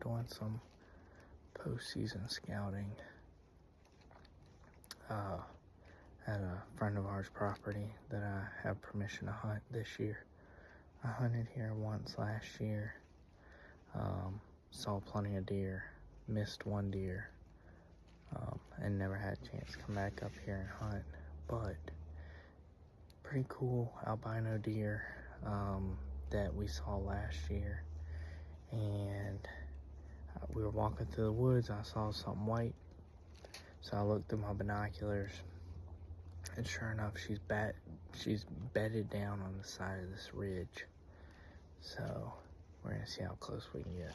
doing some postseason scouting at a friend of ours' property that I have permission to hunt this year. I hunted here once last year, saw plenty of deer, missed one deer, and never had a chance to come back up here and hunt. But pretty cool albino deer that we saw last year, and we were walking through the woods. I saw something white, so I looked through my binoculars, and sure enough, she's bedded down on the side of this ridge. So we're gonna see how close we can get.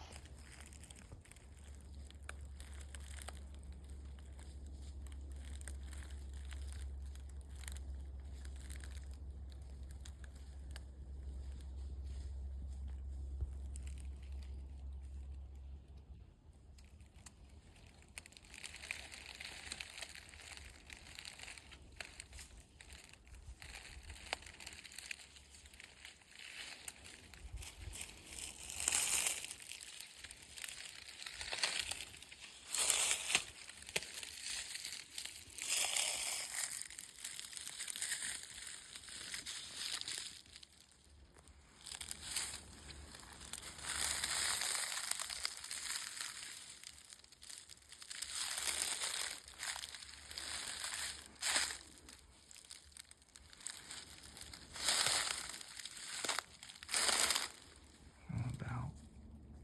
I'm about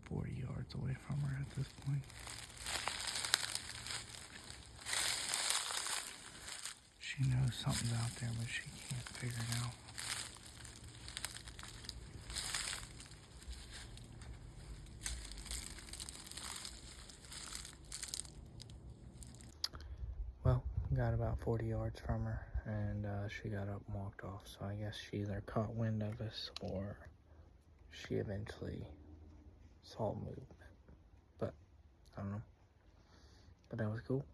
40 yards away from her at this point. She knows something's out there, but she can't figure it out. Well, got about 40 yards from her, and she got up and walked off. So I guess she either caught wind of us or she eventually saw movement. But I don't know. But that was cool.